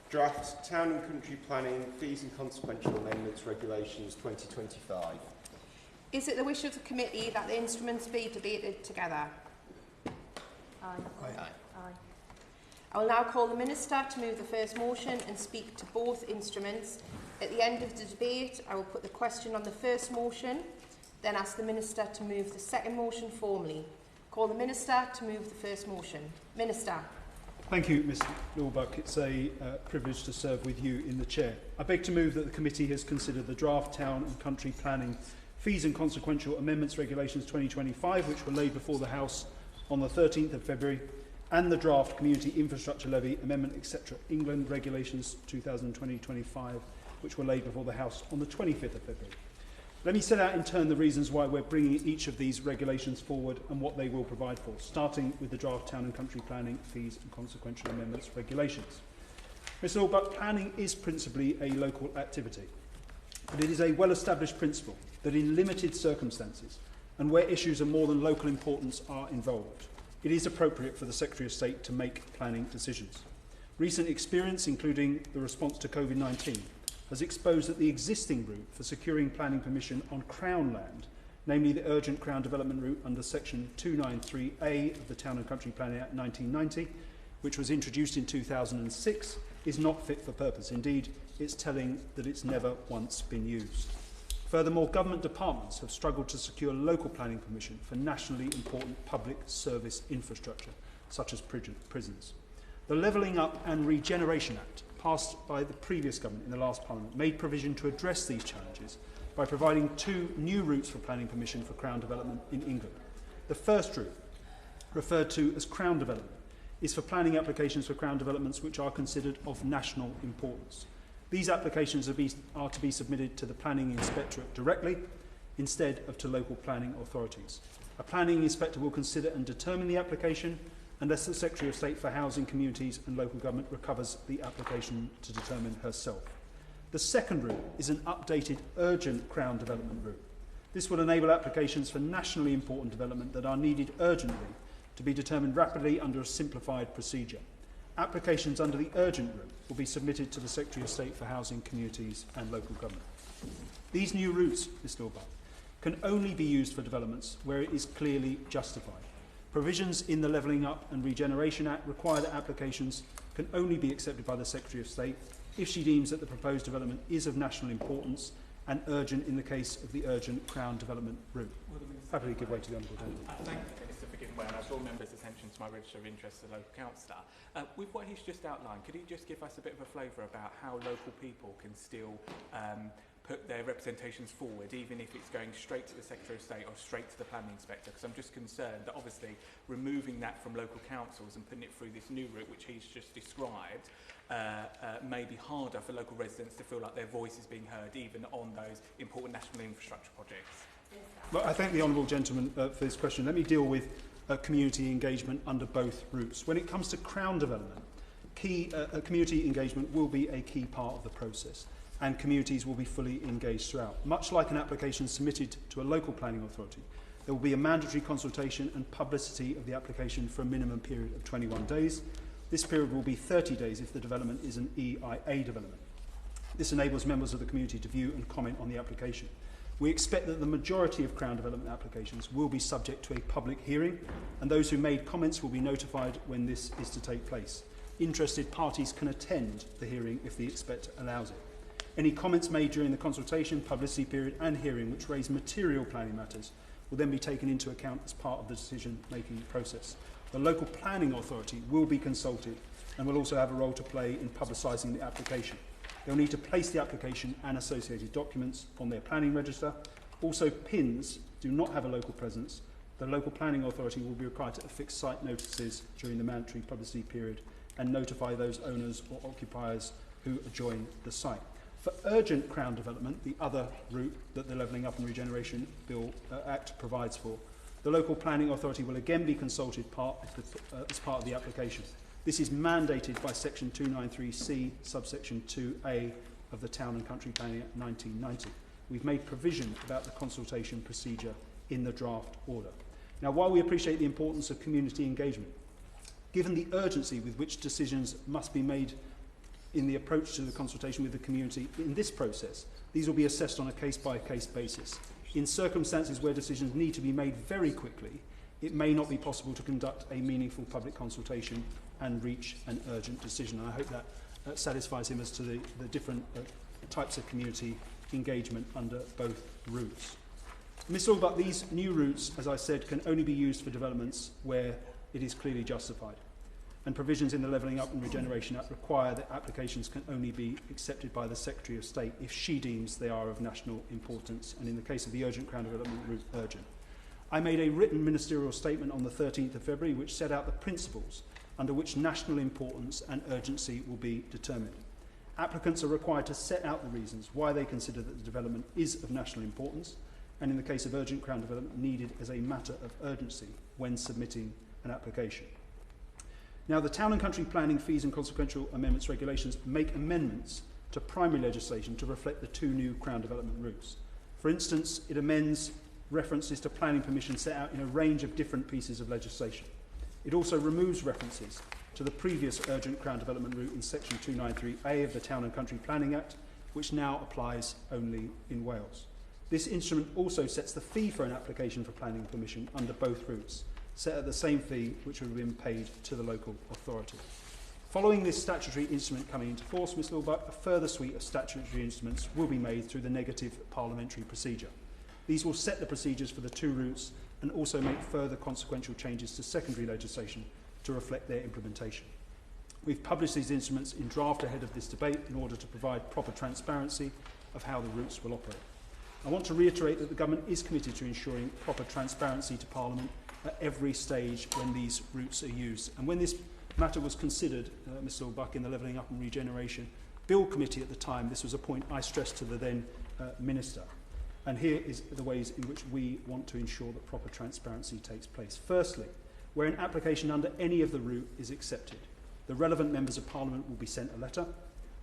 Draft Town and Country Planning Fees and Consequential Amendments Regulations 2025. Is it the wish of the committee that the instruments be debated together? Aye. Aye. Aye. I will now call the Minister to move the first motion and speak to both instruments. At the end of the debate, I will put the question on the first motion, then ask the Minister to move the second motion formally. Call the Minister to move the first motion. Minister. Thank you, Mr Lawbuck. It's a privilege to serve with you in the chair. I beg to move that the committee has considered the draft Town and Country Planning Fees and Consequential Amendments Regulations 2025, which were laid before the House on the 13th of February, and the draft Community Infrastructure Levy Amendment, etc. England Regulations 2020-25, which were laid before the House on the 25th of February. Let me set out in turn the reasons why we're bringing each of these regulations forward and what they will provide for, starting with the draft Town and Country Planning Fees and Consequential Amendments Regulations. Mr Lawbuck, planning is principally a local activity, but it is a well-established principle that in limited circumstances and where issues of more than local importance are involved, it is appropriate for the Secretary of State to make planning decisions. Recent experience, including the response to COVID-19, has exposed that the existing route for securing planning permission on Crown land, namely the urgent Crown development route under section 293A of the Town and Country Planning Act 1990, which was introduced in 2006, is not fit for purpose. Indeed, it's telling that it's never once been used. Furthermore, government departments have struggled to secure local planning permission for nationally important public service infrastructure, such as prisons. The Levelling Up and Regeneration Act, passed by the previous government in the last Parliament, made provision to address these challenges by providing two new routes for planning permission for Crown development in England. The first route, referred to as Crown development, is for planning applications for Crown developments which are considered of national importance. These applications are to be submitted to the Planning Inspectorate directly, instead of to local planning authorities. A planning inspector will consider and determine the application unless the Secretary of State for Housing, Communities and Local Government recovers the application to determine herself. The second route is an updated urgent Crown development route. This will enable applications for nationally important development that are needed urgently to be determined rapidly under a simplified procedure. Applications under the urgent route will be submitted to the Secretary of State for Housing, Communities and Local Government. These new routes, Mr Lawbuck, can only be used for developments where it is clearly justified. Provisions in the Levelling Up and Regeneration Act require that applications can only be accepted by the Secretary of State if she deems that the proposed development is of national importance and urgent in the case of the urgent Crown development route. Happily give way to the Honourable Gentleman. Thank you, Minister, for giving way, and I draw members' attention to my register of interest as a local councillor. With what he's just outlined, could he just give us a bit of a flavour about how local people can still put their representations forward, even if it's going straight to the Secretary of State or straight to the Planning Inspector? Because I'm just concerned that obviously removing that from local councils and putting it through this new route, which he's just described, may be harder for local residents to feel like their voice is being heard, even on those important national infrastructure projects. Well, I thank the Honourable Gentleman for this question. Let me deal with community engagement under both routes. When it comes to Crown development, community engagement will be a key part of the process, and communities will be fully engaged throughout. Much like an application submitted to a local planning authority, there will be a mandatory consultation and publicity of the application for a minimum period of 21 days. This period will be 30 days if the development is an EIA development. This enables members of the community to view and comment on the application. We expect that the majority of Crown development applications will be subject to a public hearing, and those who made comments will be notified when this is to take place. Interested parties can attend the hearing if the inspector allows it. Any comments made during the consultation, publicity period and hearing which raise material planning matters will then be taken into account as part of the decision-making process. The local planning authority will be consulted and will also have a role to play in publicising the application. They'll need to place the application and associated documents on their planning register. Also, PINs do not have a local presence. The local planning authority will be required to affix site notices during the mandatory publicity period and notify those owners or occupiers who adjoin the site. For urgent Crown development, the other route that the Levelling Up and Regeneration Act provides for, the local planning authority will again be consulted as part of the application. This is mandated by section 293C, subsection 2A of the Town and Country Planning Act 1990. We've made provision about the consultation procedure in the draft order. Now, while we appreciate the importance of community engagement, given the urgency with which decisions must be made in the approach to the consultation with the community in this process. These will be assessed on a case-by-case basis. In circumstances where decisions need to be made very quickly, it may not be possible to conduct a meaningful public consultation and reach an urgent decision. And I hope that satisfies him as to the different types of community engagement under both routes. Ms. Allbutt, these new routes, as I said, can only be used for developments where it is clearly justified. And provisions in the Levelling Up and Regeneration Act require that applications can only be accepted by the Secretary of State if she deems they are of national importance, and in the case of the urgent Crown Development route, urgent. I made a written ministerial statement on the 13th of February which set out the principles under which national importance and urgency will be determined. Applicants are required to set out the reasons why they consider that the development is of national importance, and in the case of urgent Crown Development, needed as a matter of urgency when submitting an application. Now, the Town and Country Planning Fees and Consequential Amendments Regulations make amendments to primary legislation to reflect the two new Crown Development routes. For instance, it amends references to planning permission set out in a range of different pieces of legislation. It also removes references to the previous urgent Crown Development route in section 293A of the Town and Country Planning Act, which now applies only in Wales. This instrument also sets the fee for an application for planning permission under both routes, set at the same fee which would have been paid to the local authority. Following this statutory instrument coming into force, Ms. Lillbuck, a further suite of statutory instruments will be made through the negative parliamentary procedure. These will set the procedures for the two routes and also make further consequential changes to secondary legislation to reflect their implementation. We've published these instruments in draft ahead of this debate in order to provide proper transparency of how the routes will operate. I want to reiterate that the Government is committed to ensuring proper transparency to Parliament at every stage when these routes are used. And when this matter was considered, Ms. Lillbuck, in the Levelling Up and Regeneration Bill Committee at the time, this was a point I stressed to the then Minister. And here is the ways in which we want to ensure that proper transparency takes place. Firstly, where an application under any of the route is accepted, the relevant members of Parliament will be sent a letter.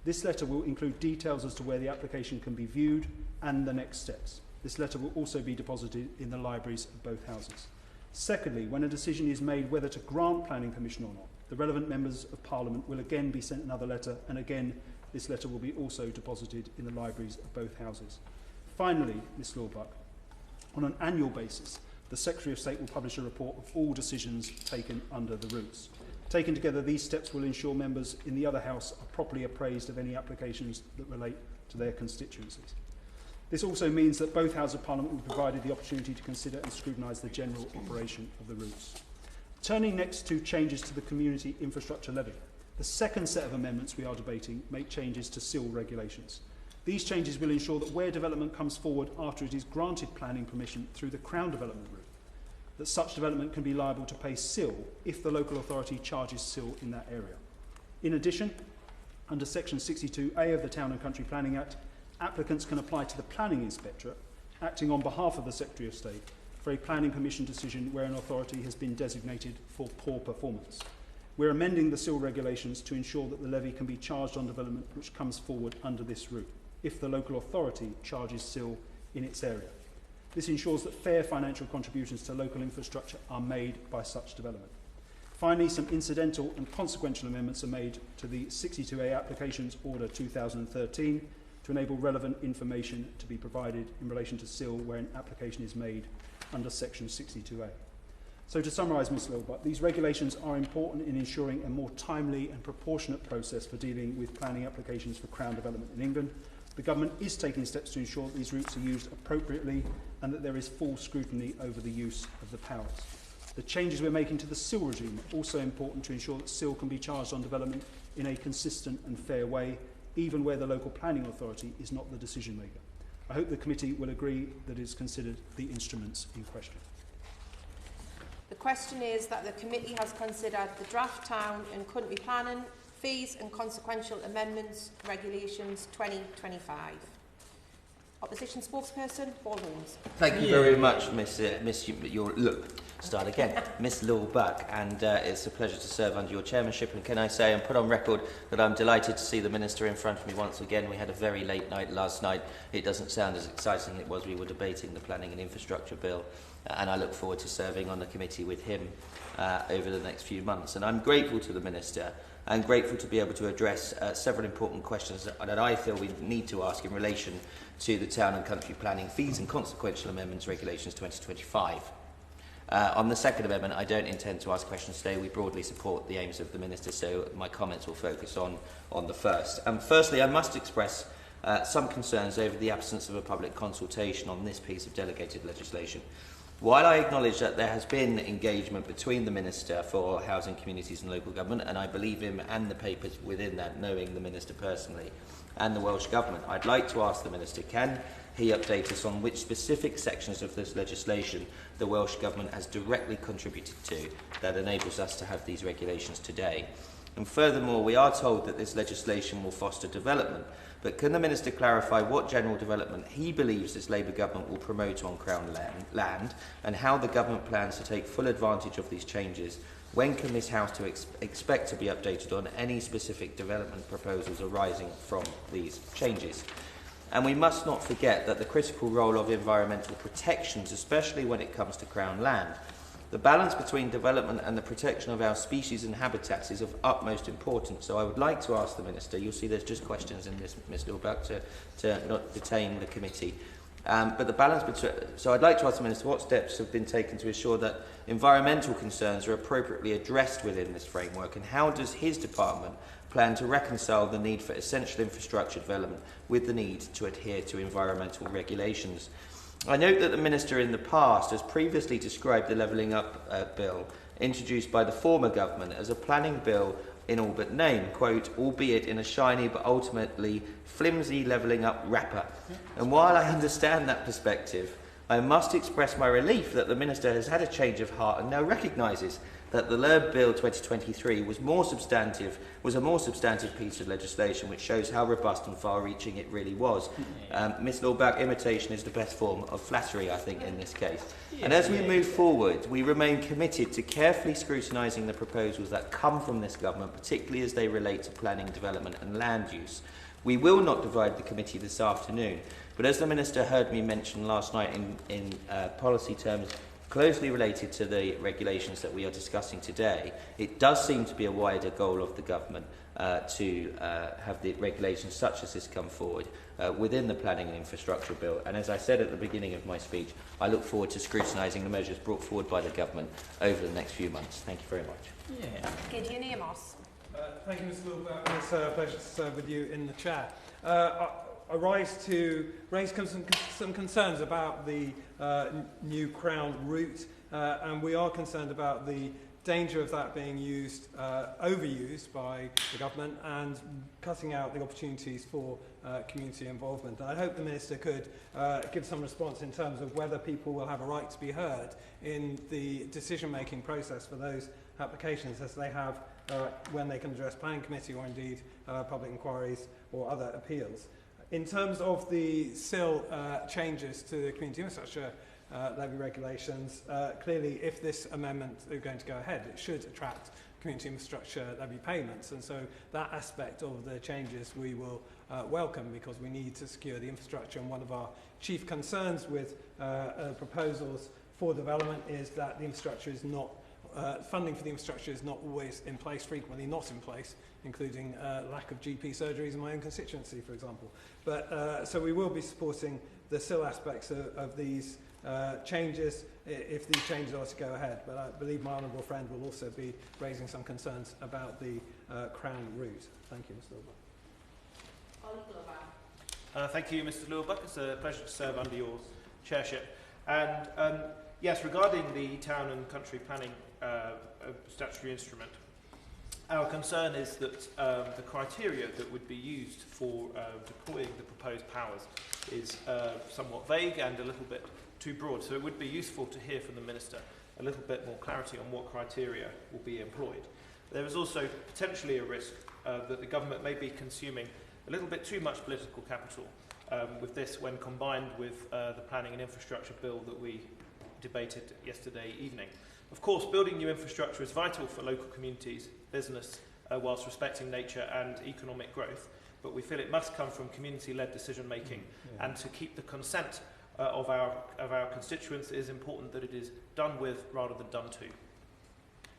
This letter will include details as to where the application can be viewed and the next steps. This letter will also be deposited in the libraries of both houses. Secondly, when a decision is made whether to grant planning permission or not, the relevant members of Parliament will again be sent another letter, and again this letter will be also deposited in the libraries of both houses. Finally, Ms. Lillbuck, on an annual basis, the Secretary of State will publish a report of all decisions taken under the routes. Taken together, these steps will ensure members in the other House are properly appraised of any applications that relate to their constituencies. This also means that both Houses of Parliament will be provided the opportunity to consider and scrutinise the general operation of the routes. Turning next to changes to the Community Infrastructure Levy. The second set of amendments we are debating make changes to SIL regulations. These changes will ensure that where development comes forward after it is granted planning permission through the Crown Development route, that such development can be liable to pay SIL if the local authority charges SIL in that area. In addition, under section 62A of the Town and Country Planning Act, applicants can apply to the Planning Inspectorate, acting on behalf of the Secretary of State, for a planning permission decision where an authority has been designated for poor performance. We're amending the SIL regulations to ensure that the levy can be charged on development which comes forward under this route, if the local authority charges SIL in its area. This ensures that fair financial contributions to local infrastructure are made by such development. Finally, some incidental and consequential amendments are made to the 62A Applications Order 2013 to enable relevant information to be provided in relation to SIL where an application is made under section 62A. So to summarise, Ms. Lillbutt, these regulations are important in ensuring a more timely and proportionate process for dealing with planning applications for Crown development in England. The Government is taking steps to ensure that these routes are used appropriately and that there is full scrutiny over the use of the powers. The changes we're making to the SIL regime are also important to ensure that SIL can be charged on development in a consistent and fair way, even where the local planning authority is not the decision maker. I hope the committee will agree that it has considered the instruments in question. The question is that the committee has considered the draft town and country planning fees and consequential amendments regulations 2025. Opposition spokesperson, Paul Holmes. Thank you very much, Miss Lillbuck, and it's a pleasure to serve under your chairmanship. And can I say and put on record that I'm delighted to see the Minister in front of me once again. We had a very late night last night. It doesn't sound as exciting as it was. We were debating the Planning and Infrastructure Bill. and I look forward to serving on the committee with him over the next few months. And I'm grateful to the Minister and grateful to be able to address several important questions that I feel we need to ask in relation to the Town and Country Planning Fees and Consequential Amendments Regulations 2025. On the second amendment, I don't intend to ask questions today. We broadly support the aims of the Minister, so my comments will focus on the first. Firstly, I must express some concerns over the absence of a public consultation on this piece of delegated legislation. While I acknowledge that there has been engagement between the Minister for Housing, Communities and Local Government, and I believe him and the papers within that, knowing the Minister personally, and the Welsh Government, I'd like to ask the Minister, can he update us on which specific sections of this legislation the Welsh Government has directly contributed to that enables us to have these regulations today? And furthermore, we are told that this legislation will foster development, but can the Minister clarify what general development he believes this Labour Government will promote on Crown land and how the Government plans to take full advantage of these changes? When can this House expect to be updated on any specific development proposals arising from these changes? And we must not forget that the critical role of environmental protections, especially when it comes to Crown land, the balance between development and the protection of our species and habitats is of utmost importance. So I would like to ask the Minister, you'll see there's just questions in this, Ms Lilbuck, to not detain the committee. But the balance between, so I'd like to ask the Minister what steps have been taken to ensure that environmental concerns are appropriately addressed within this framework, and how does his department plan to reconcile the need for essential infrastructure development with the need to adhere to environmental regulations? I note that the Minister in the past has previously described the Levelling Up Bill introduced by the former government as a planning bill in all but name, quote, albeit in a shiny but ultimately flimsy levelling up wrapper. And while I understand that perspective, I must express my relief that the Minister has had a change of heart and now recognises that the LERB Bill 2023 was a more substantive piece of legislation, which shows how robust and far-reaching it really was. Ms Lilbuck, imitation is the best form of flattery, I think, in this case. And as we move forward, we remain committed to carefully scrutinising the proposals that come from this government, particularly as they relate to planning, development and land use. We will not divide the committee this afternoon, but as the Minister heard me mention last night in policy terms, closely related to the regulations that we are discussing today, it does seem to be a wider goal of the government to have the regulations such as this come forward within the Planning and Infrastructure Bill. And as I said at the beginning of my speech, I look forward to scrutinising the measures brought forward by the government over the next few months. Thank you very much. Yeah. Gideon Amos. Thank you, Mr. Lilbuck. It's a pleasure to serve with you in the chair. I rise to raise some concerns about the new Crown route, and we are concerned about the danger of that being overused by the government and cutting out the opportunities for community involvement. I hope the Minister could give some response in terms of whether people will have a right to be heard in the decision-making process for those applications as they have when they can address planning committee or indeed public inquiries or other appeals. In terms of the SIL changes to the community infrastructure levy regulations, clearly if this amendment is going to go ahead, it should attract community infrastructure levy payments, and so that aspect of the changes we will welcome, because we need to secure the infrastructure, and one of our chief concerns with proposals for development is that the infrastructure is not funding for the infrastructure is not always in place, frequently not in place, including lack of GP surgeries in my own constituency, for example. But so we will be supporting the SIL aspects of these changes if these changes are to go ahead. But I believe my honourable friend will also be raising some concerns about the Crown route. Thank you, Mr. Lilbuck. Thank you, Mr. Lilbuck. It's a pleasure to serve under your chairship. And yes, regarding the town and country planning statutory instrument, our concern is that the criteria that would be used for deploying the proposed powers is somewhat vague and a little bit too broad. So it would be useful to hear from the Minister a little bit more clarity on what criteria will be employed. There is also potentially a risk that the government may be consuming a little bit too much political capital with this when combined with the Planning and Infrastructure Bill that we debated yesterday evening. Of course, building new infrastructure is vital for local communities, business, whilst respecting nature and economic growth, but we feel it must come from community-led decision-making and to keep the consent of our constituents, it is important that it is done with rather than done to.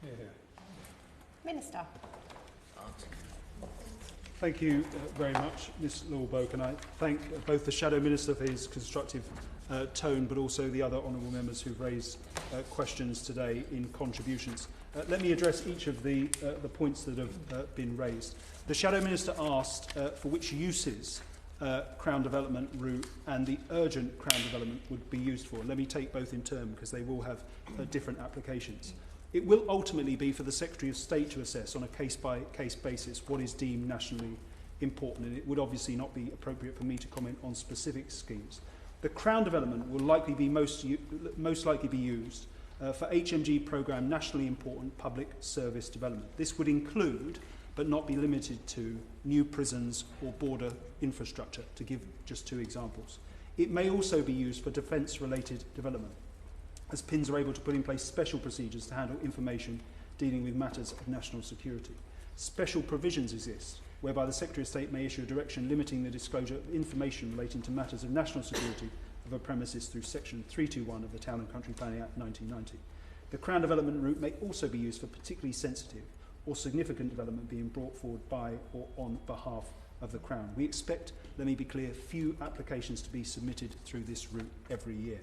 Yeah. Minister. Thank you very much, Ms Lawboke, and I thank both the Shadow Minister for his constructive tone, but also the other honourable members who've raised questions today in contributions. Let me address each of the points that have been raised. The Shadow Minister asked for which uses Crown Development route and the urgent Crown Development would be used for. Let me take both in turn because they will have different applications. It will ultimately be for the Secretary of State to assess on a case-by-case basis what is deemed nationally important, and it would obviously not be appropriate for me to comment on specific schemes. The Crown Development will likely be most likely be used for HMG programme nationally important public service development. This would include, but not be limited to, new prisons or border infrastructure, to give just two examples. It may also be used for defence-related development, as PINs are able to put in place special procedures to handle information dealing with matters of national security. Special provisions exist, whereby the Secretary of State may issue a direction limiting the disclosure of information relating to matters of national security of a premises through Section 321 of the Town and Country Planning Act 1990. The Crown Development route may also be used for particularly sensitive or significant development being brought forward by or on behalf of the Crown. We expect, let me be clear, few applications to be submitted through this route every year.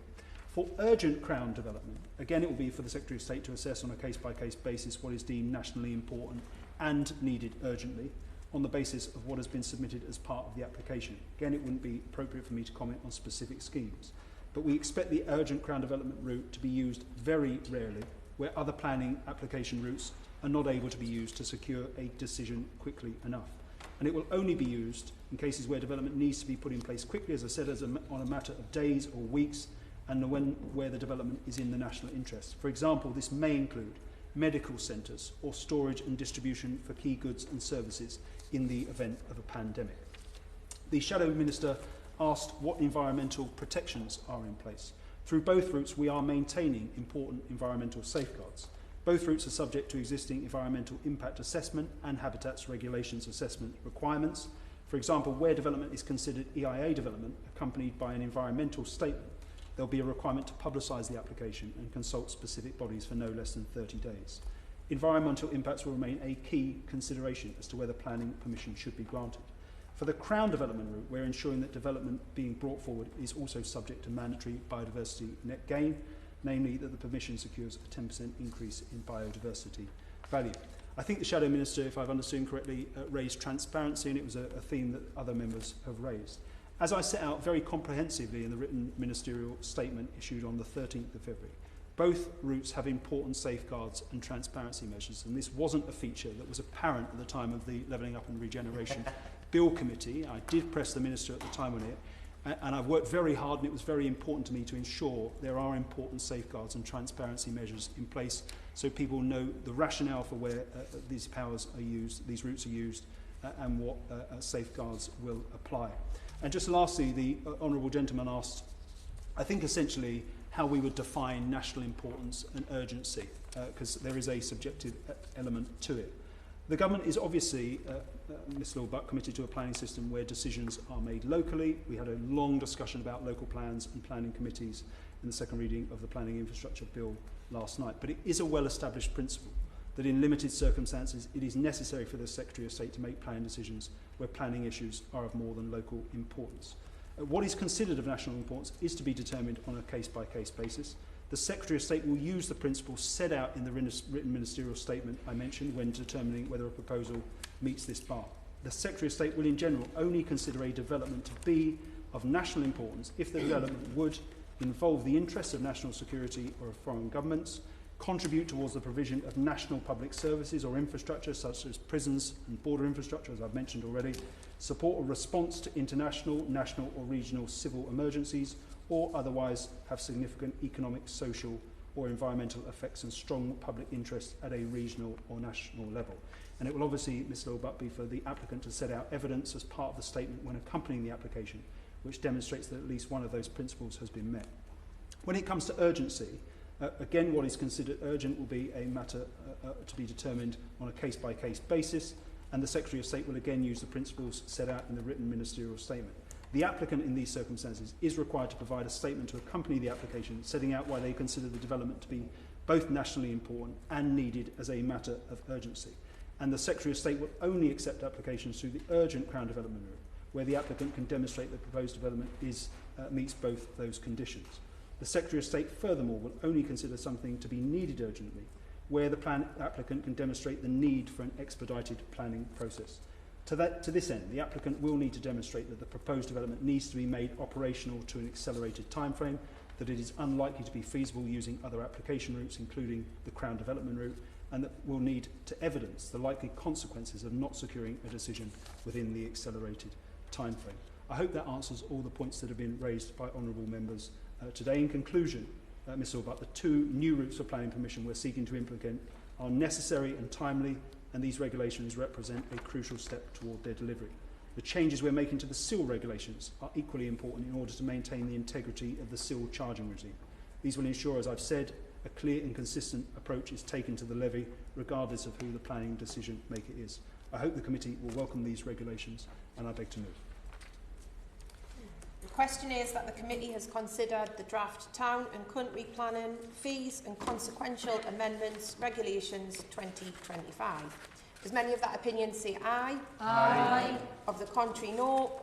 For urgent Crown Development, again it will be for the Secretary of State to assess on a case-by-case basis what is deemed nationally important and needed urgently on the basis of what has been submitted as part of the application. Again, it wouldn't be appropriate for me to comment on specific schemes, but we expect the urgent Crown Development route to be used very rarely where other planning application routes are not able to be used to secure a decision quickly enough. And it will only be used in cases where development needs to be put in place quickly, as I said, on a matter of days or weeks, and where the development is in the national interest. For example, this may include medical centres or storage and distribution for key goods and services in the event of a pandemic. The Shadow Minister asked what environmental protections are in place. Through both routes, we are maintaining important environmental safeguards. Both routes are subject to existing environmental impact assessment and habitats regulations assessment requirements. For example, where development is considered EIA development accompanied by an environmental statement, there will be a requirement to publicise the application and consult specific bodies for no less than 30 days. Environmental impacts will remain a key consideration as to whether planning permission should be granted. For the Crown Development route, we're ensuring that development being brought forward is also subject to mandatory biodiversity net gain, namely that the permission secures a 10% increase in biodiversity value. I think the Shadow Minister, if I've understood correctly, raised transparency, and it was a theme that other members have raised. As I set out very comprehensively in the written ministerial statement issued on the 13th of February, both routes have important safeguards and transparency measures, and this wasn't a feature that was apparent at the time of the Levelling Up and Regeneration Bill Committee. I did press the Minister at the time on it, and I've worked very hard, and it was very important to me to ensure there are important safeguards and transparency measures in place so people know the rationale for where these powers are used, these routes are used, and what safeguards will apply. And just lastly, the Honourable Gentleman asked, I think essentially, how we would define national importance and urgency, because there is a subjective element to it. The government is obviously, Ms Lawbuck, committed to a planning system where decisions are made locally. We had a long discussion about local plans and planning committees in the second reading of the Planning Infrastructure Bill last night. But it is a well-established principle that in limited circumstances it is necessary for the Secretary of State to make planning decisions where planning issues are of more than local importance. What is considered of national importance is to be determined on a case-by-case basis. The Secretary of State will use the principles set out in the written ministerial statement I mentioned when determining whether a proposal meets this bar. The Secretary of State will in general only consider a development to be of national importance if the development would involve the interests of national security or of foreign governments, contribute towards the provision of national public services or infrastructure such as prisons and border infrastructure, as I've mentioned already, support a response to international, national or regional civil emergencies, or otherwise have significant economic, social or environmental effects and strong public interest at a regional or national level. And it will obviously, Ms Lawbuck, be for the applicant to set out evidence as part of the statement when accompanying the application, which demonstrates that at least one of those principles has been met. When it comes to urgency, again, what is considered urgent will be a matter to be determined on a case-by-case basis, and the Secretary of State will again use the principles set out in the written ministerial statement. The applicant in these circumstances is required to provide a statement to accompany the application setting out why they consider the development to be both nationally important and needed as a matter of urgency. And the Secretary of State will only accept applications through the urgent Crown Development route, where the applicant can demonstrate the proposed development meets both those conditions. The Secretary of State, furthermore, will only consider something to be needed urgently, where the applicant can demonstrate the need for an expedited planning process. To this end, the applicant will need to demonstrate that the proposed development needs to be made operational to an accelerated timeframe, that it is unlikely to be feasible using other application routes, including the Crown Development route, and that will need to evidence the likely consequences of not securing a decision within the accelerated timeframe. I hope that answers all the points that have been raised by honourable members today. In conclusion, Ms Allbutt, the two new routes for planning permission we're seeking to implement are necessary and timely, and these regulations represent a crucial step toward their delivery. The changes we're making to the SIL regulations are equally important in order to maintain the integrity of the SIL charging regime. These will ensure, as I've said, a clear and consistent approach is taken to the levy, regardless of who the planning decision maker is. I hope the committee will welcome these regulations, and I beg to move. The question is that the committee has considered the draft Town and Country Planning Fees and Consequential Amendments Regulations 2025. Does many of that opinion say aye? Aye. Of the contrary, no.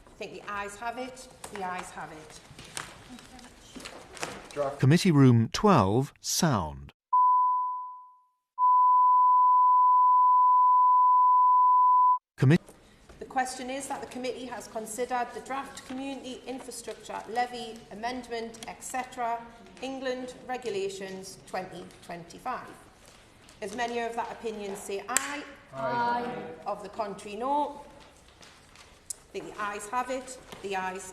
I think the ayes have it. The ayes have it. Draft. Committee Room 12, sound. The question is that the committee has considered the draft Community Infrastructure Levy Amendment, etc. England Regulations 2025. As many of that opinion say aye. Aye. Of the contrary, no. I think the ayes have it. The ayes